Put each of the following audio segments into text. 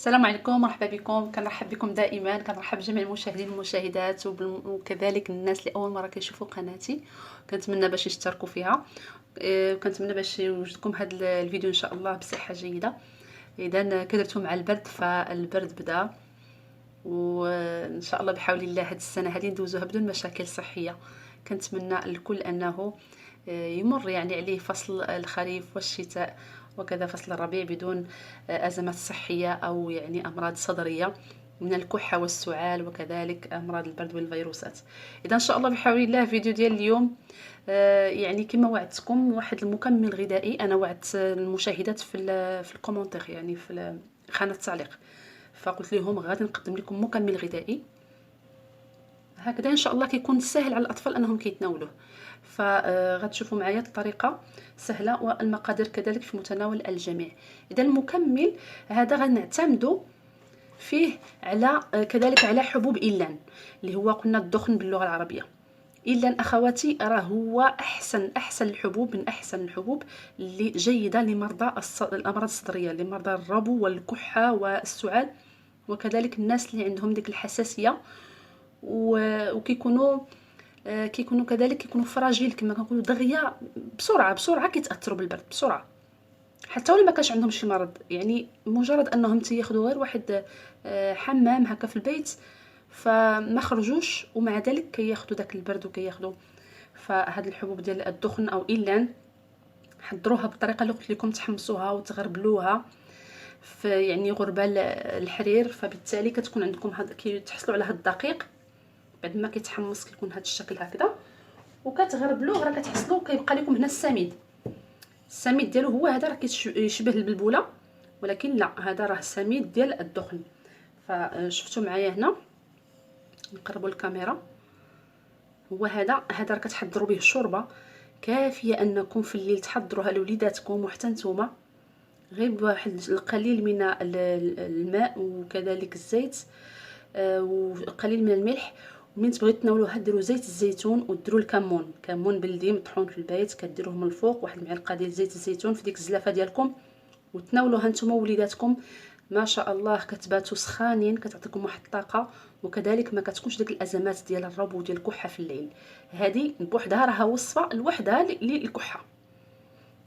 السلام عليكم، مرحبا بكم. كنرحب بكم دائما، كنرحب بجميع المشاهدين والمشاهدات وكذلك الناس اللي اول مره كيشوفوا قناتي. كنتمنى باش يشتركوا فيها. كنتمنى باش يوجدكم هذا الفيديو ان شاء الله بصحه جيده. اذا كدرتوا مع البرد، فالبرد بدا، وان شاء الله بحول الله هذه السنه هذه ندوزوها بدون مشاكل صحيه. كنتمنى الكل انه يمر يعني عليه فصل الخريف والشتاء وكذا فصل الربيع بدون أزمات صحية أو يعني أمراض صدرية من الكحة والسعال وكذلك أمراض البرد والفيروسات. إذا إن شاء الله بحول الله فيديو ديال اليوم يعني كما وعدتكم واحد المكمل غذائي. أنا وعدت المشاهدات في الكومنتير، يعني في خانة التعليق، فقلت لهم غادي نقدم لكم مكمل غذائي هكذا ان شاء الله كيكون سهل على الاطفال انهم كيتناولوه. فغتشوفوا معايا الطريقه سهله والمقادير كذلك في متناول الجميع. اذا المكمل هذا غنعتمدوا فيه على كذلك على حبوب إيلان اللي هو قلنا الدخن باللغه العربيه. إيلان اخواتي راه هو احسن الحبوب، من احسن الحبوب اللي جيده لمرضى الامراض الصدريه، لمرضى الربو والكحه والسعال وكذلك الناس اللي عندهم ديك الحساسيه وكيكونوا كذلك كيكونوا فراجيل كما كنقولوا دغيا بسرعه كيتاثروا بالبرد بسرعه، حتى ولا ما كانش عندهم شي مرض. يعني مجرد انهم تياخذوا غير واحد حمام هكا في البيت فما خرجوش ومع ذلك كياخذوا داك البرد وكياخذوا. فهاد الحبوب ديال الدخن او إيلان حضروها بالطريقه اللي قلت لكم، تحمصوها وتغربلوها في يعني غربال الحرير، فبالتالي كتكون عندكم كتحصلوا على هاد الدقيق بعد ما كيتحمص كيكون هذا الشكل هكذا، وكتغربلوه راه كتحصلوا كيبقى لكم هنا السميد ديالو هو هذا، راه كيشبه البلبوله ولكن لا، هذا راه السميد ديال الدخن. فشفتوا معايا هنا، نقربوا الكاميرا. هو هذا راه كتحضروا به الشوربه كافيه انكم في الليل تحضروها لوليداتكم وحتى نتوما، غير بواحد القليل من الماء وكذلك الزيت وقليل من الملح. ومن تبغيو تناولوها ديروا زيت الزيتون وديروا الكمون، كمون بلدي مطحون في البيت، كديروه من الفوق واحد المعلقه ديال زيت الزيتون في ديك الزلافه ديالكم وتناولوها نتوما ووليداتكم. ما شاء الله كتباتوا سخانين، كتعطيكم واحد الطاقه وكذلك ما كتكونش ديك الازمات ديال الربو وديال الكحه في الليل. هذه بوحدها راها وصفه لوحدها للكحه،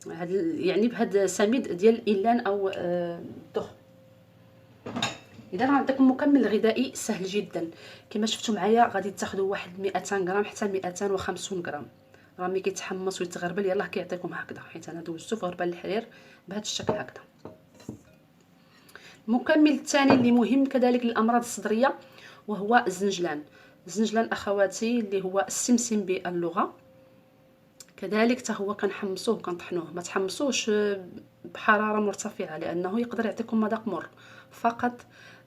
يعني بهذا سميد ديال إيلان او الدخن. اذا عندكم مكمل غذائي سهل جدا كما شفتوا معايا. غادي تاخذوا واحد 200 غرام حتى 250 غرام، راه ملي كيتحمص ويتغربل يلاه كيعطيكم هكذا، حيت انا دوزته في غربال الحرير بهذا الشكل هكذا. المكمل الثاني اللي مهم كذلك للامراض الصدريه وهو الزنجلان. الزنجلان اخواتي اللي هو السمسم باللغه، كذلك حتى هو كنحمصوه وكنطحنوه. ما تحمصوش بحراره مرتفعه لانه يقدر يعطيكم مذاق مر، فقط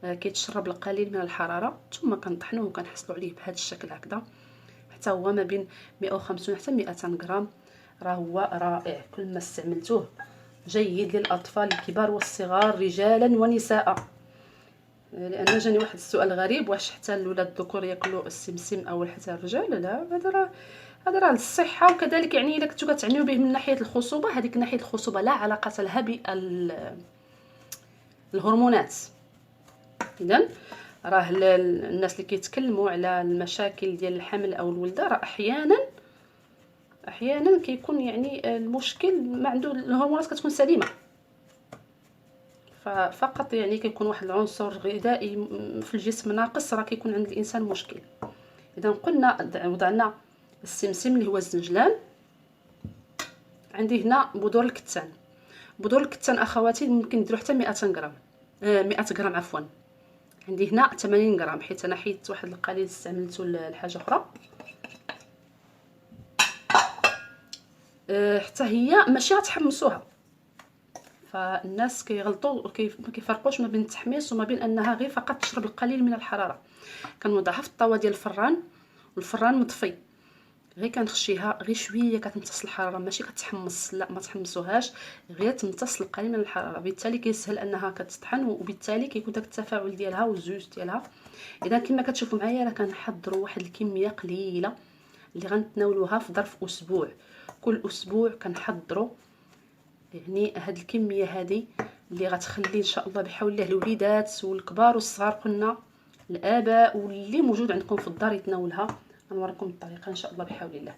كيتشرب القليل من الحراره ثم كنطحنوه وكنحصلوا عليه بهذا الشكل هكذا. حتى هو ما بين 150 حتى 200 غرام، راه هو رائع. كل ما استعملتوه جيد للاطفال الكبار والصغار رجالا ونساء. لان جاني واحد السؤال غريب، واش حتى الاولاد الذكور ياكلوا السمسم او حتى الرجال؟ لا، هذا راه للصحه. وكذلك يعني الا كنتو كتعنيو به من ناحيه الخصوبه، هذيك ناحيه الخصوبه لا علاقه لها بالهرمونات. اذا راه الناس اللي كيتكلموا على المشاكل ديال الحمل او الولاده راه احيانا كيكون يعني المشكل ما عنده الهرمونات كتكون سليمه، ففقط يعني كيكون واحد العنصر غذائي في الجسم ناقص راه كيكون عند الانسان مشكل. اذا قلنا وضعنا السمسم اللي هو الزنجلان. عندي هنا بذور الكتان. بذور الكتان اخواتي ممكن نديرو حتى 200 غرام 100 غرام عفوا. عندي هنا 80 غرام حيت انا حيت واحد القليل استعملته لحاجه اخرى. حتى هي ماشي غتحمصوها، فالناس كيغلطوا ما كيفرقوش ما بين التحميص وما بين انها غير فقط تشرب القليل من الحراره. كنوضعها في الطاوه ديال الفران والفران مطفي، غير كنخشيها غير شويه كتمتص الحراره، ماشي كتحمص، لا ما تحمصوهاش، غير تمتص القليل من الحراره. بالتالي كيسهل انها كتطحن وبالتالي كيكون داك التفاعل ديالها والزوج ديالها. اذا كما كتشوفوا معايا راه كنحضروا واحد الكميه قليله اللي غنتناولوها في ظرف اسبوع. كل اسبوع كنحضروا يعني هاد الكميه هذه اللي غتخلي ان شاء الله بحول الله الوليدات والكبار والصغار قلنا الاباء واللي موجود عندكم في الدار يتناولها. غنوريكم الطريقه ان شاء الله بحول الله.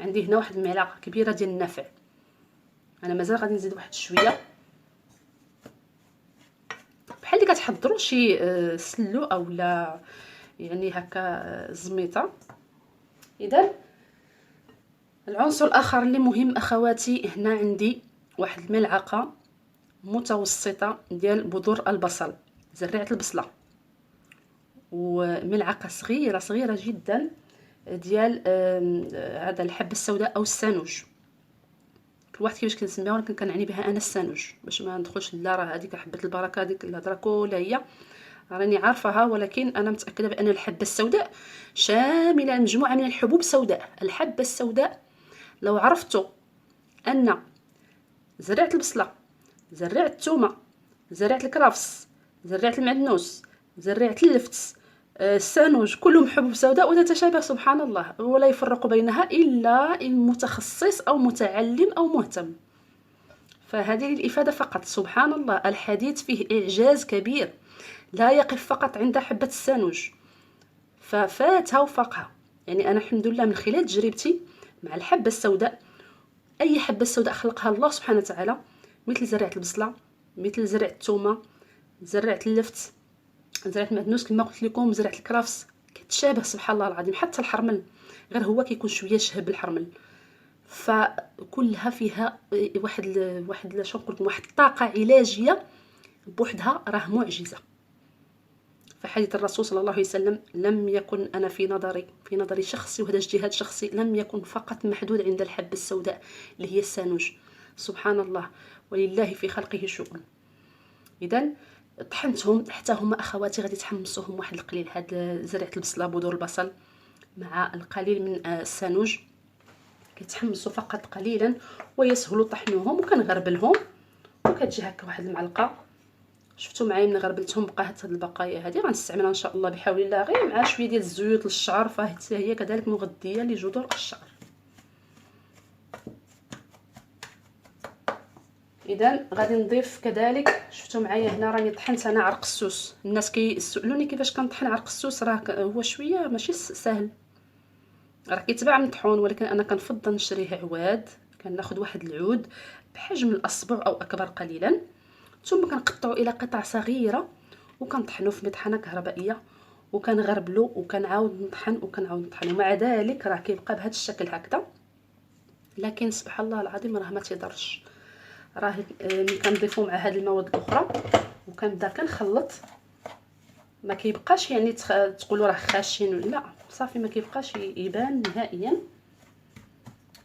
عندي هنا واحد المعلقه كبيره ديال النافع، انا مازال غادي نزيد واحد شويه بحال اللي كتحضروا شي سلو اولا يعني هكا زميطه. اذا العنصر الاخر اللي مهم اخواتي، هنا عندي واحد الملعقه متوسطه ديال بذور البصل، زريعه البصله، وملعقه صغيره صغيره جدا ديال هذا الحبه السوداء او السانوج، كل واحد كيفاش كنسميها، ولكن كنعني بها انا السانوج باش ما ندخلش لا راه هذيك حبه البركه هذيك الهضره كلها هي راني عارفاها، ولكن انا متاكده بان الحبه السوداء شامله مجموعه من الحبوب السوداء. الحبه السوداء لو عرفتوا ان زريعه البصله، زريعه الثومه، زريعه الكرفس، زريعه المعدنوس، زريعه اللفت، السانوج، كلهم حبوب سوداء وتتشابه سبحان الله، ولا يفرق بينها الا المتخصص او متعلم او مهتم. فهذه للافاده فقط. سبحان الله، الحديث فيه اعجاز كبير، لا يقف فقط عند حبه السانوج، ففاتها وفاقها. يعني انا الحمد لله من خلال تجربتي مع الحبه السوداء، اي حبه سوداء خلقها الله سبحانه وتعالى، مثل زريعه البصله، مثل زريعه الثومه، زريعه اللفت، زريعه المعدنوس كما قلت لكم، زريعه الكرفس، كتشابه سبحان الله العظيم. حتى الحرمل غير هو كيكون شويه شهب الحرمل، فكلها فيها واحد شنو نقول لكم، واحد الطاقه علاجيه بوحدها راه معجزه. فحديث الرسول صلى الله عليه وسلم لم يكن، انا في نظري شخصي، وهذا اجتهاد شخصي، لم يكن فقط محدود عند الحبه السوداء اللي هي السانوج. سبحان الله، ولله في خلقه شؤون. اذا طحنتهم حتى هما اخواتي غادي تحمصوهم واحد القليل، هاد زريعه البصله بذور البصل مع القليل من السانوج، كيتحمصوا فقط قليلا ويسهل طحنهم. وكنغربلهم وكتجي هكا واحد المعلقه. شفتوا معايا من غربلتهم بقات هاد البقايا هذه غنستعملها ان شاء الله بحول الله غير مع شويه ديال الزيوت للشعر، فحتى هي كذلك مغذيه لجذور الشعر. اذا غادي نضيف كذلك، شفتوا معايا هنا راني طحنت انا عرق السوس. الناس كيسالوني كيفاش كنطحن عرق السوس، راه هو شويه ماشي سهل، راه كيتباع مطحون، ولكن انا كنفضل نشريه عواد. كناخذ واحد العود بحجم الاصبع او اكبر قليلا، ثم كنقطعو الى قطع صغيره وكنطحنو في مطحنه كهربائيه، وكنغربلو وكنعاود نطحن وكنعاود نطحن، ومع ذلك راه كيبقى بهذا الشكل هكذا. لكن سبحان الله العظيم راه ما تيضرش. راه ملي كنضيفو مع هاد المواد الاخرى وكنبدا كنخلط، ما كيبقاش يعني تقولوا راه خاشن، لا صافي ما كيبقاش يبان نهائيا.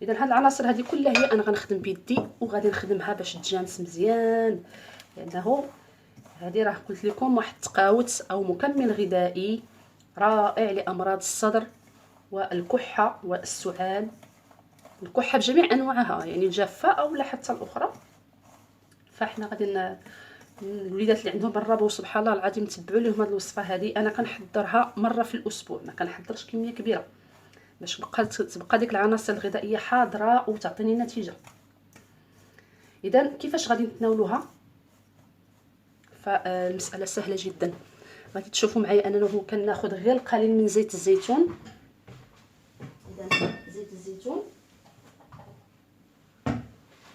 اذا هاد العناصر هذه كلها هي انا غنخدم بيدي، وغادي نخدمها باش تجانس مزيان، لانه هذه راه قلت لكم واحد التقاوت او مكمل غذائي رائع لامراض الصدر والكحه والسعال. الكحه بجميع انواعها، يعني الجافه او لا حتى الاخرى. فاحنا غادي الوليدات اللي عندهم الربو سبحان الله العظيم تبعوا لهم هذه الوصفه هذه. انا كنحضرها مره في الاسبوع، ما كنحضرش كميه كبيره باش تبقى ديك العناصر الغذائيه حاضره وتعطيني نتيجه. اذا كيفاش غادي نتناولوها؟ فالمساله سهله جدا. غادي تشوفوا معايا انه كناخذ غير القليل من زيت الزيتون. اذا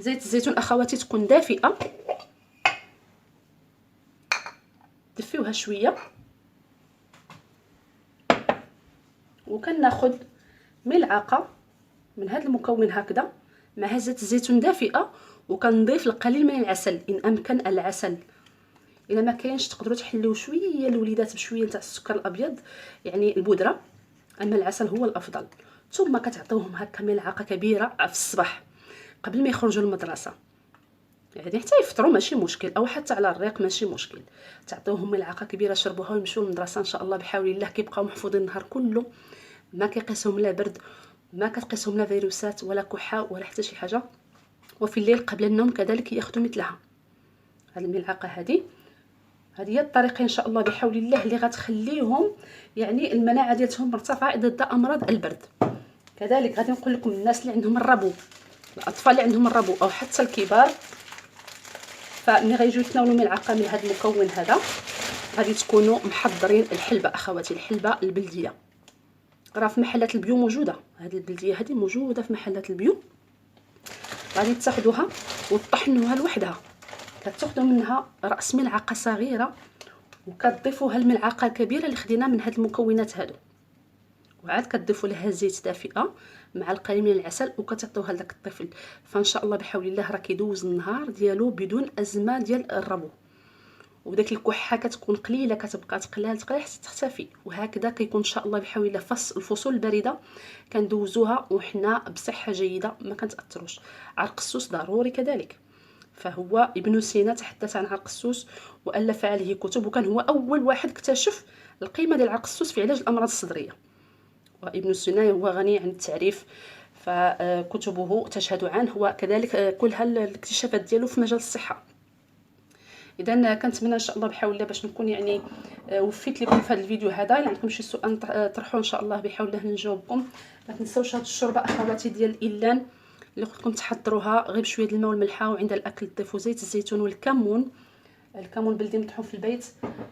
زيت الزيتون اخواتي تكون دافئه، دفيوها شويه، وكناخذ ملعقه من هذا المكون هكذا مع زيت الزيتون دافئه، وكنضيف القليل من العسل ان امكن العسل. الا ما كاينش تقدروا تحليو شويه الوليدات بشويه تاع السكر الابيض يعني البودره، اما العسل هو الافضل. ثم كتعطيوهم هكا ملعقه كبيره في الصباح قبل ما يخرجوا للمدرسه، يعني حتى يفطروا ماشي مشكل، او حتى على الريق ماشي مشكل. تعطيوهم ملعقه كبيره شربوها ويمشيو للمدرسه ان شاء الله بحول الله، كيبقاو محفوظين النهار كله، ما كيقيسهم لا برد، ما كتقيسهم لا فيروسات ولا كحه ولا حتى شي حاجه. وفي الليل قبل النوم كذلك ياخذوا مثلها هذه الملعقه هذه هي الطريقه ان شاء الله بحول الله اللي غتخليهم يعني المناعه ديالهم مرتفعه ضد امراض البرد. كذلك غادي نقول لكم الناس اللي عندهم الربو، الاطفال اللي عندهم الربو او حتى الكبار، فملي غيجيو يتناولوا ملعقه من هذا المكون هذا غادي تكونوا محضرين الحلبه اخواتي، الحلبه البلديه راه في محلات البيو موجوده، هذه البلديه هذه موجوده في محلات البيو. غادي تاخذوها وتطحنوها لوحدها، كتاخذوا منها راس ملعقه صغيره وكتضيفوها الملعقه الكبيره اللي خدينا من هاد المكونات هادو، وعاد كتضيفوا لها زيت دافئه مع القليل من العسل وكتعطيوها لذاك الطفل. فان شاء الله بحول الله راه كيدوز النهار ديالو بدون ازمه ديال الربو، وداك الكحه كتكون قليله كتبقى تقلال حتى تختفي. وهكذا كيكون ان شاء الله بحول الله الفصول البارده كندوزوها وحنا بصحه جيده ما كنتاثروش. عرق السوس ضروري كذلك، فهو ابن سينا تحدث عن عرق السوس والف عليه كتب، وكان هو اول واحد اكتشف القيمه ديال عرق السوس في علاج الامراض الصدريه. وابن سينا هو غني عن التعريف، فكتبه تشهد عنه وكذلك كلها الاكتشافات ديالو في مجال الصحه. اذا كنتمنى ان شاء الله بحول الله باش نكون يعني وفيت لكم في هذا الفيديو هذا. الا عندكم شي سؤال طرحوه ان شاء الله بحول الله نجاوبكم. ما تنساوش هاد الشوربه اخواتي ديال الإلان اللي قلت لكم تحضروها غير بشويه الماء والملح، وعند الاكل تضيفوا زيت الزيتون والكمون، الكمون بلدي مطحون في البيت.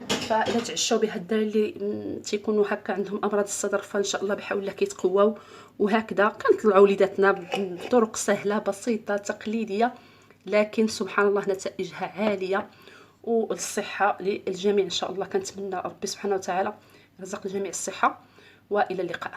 فاذا تعشوا بهاد الدراري اللي تيكونوا هكا عندهم امراض الصدر فان شاء الله بحول الله كيتقواو. وهكذا كنطلعوا وليداتنا بطرق سهله بسيطه تقليديه، لكن سبحان الله نتائجها عاليه والصحه للجميع ان شاء الله. كنتمنى ربي سبحانه وتعالى يرزق الجميع الصحه، والى اللقاء.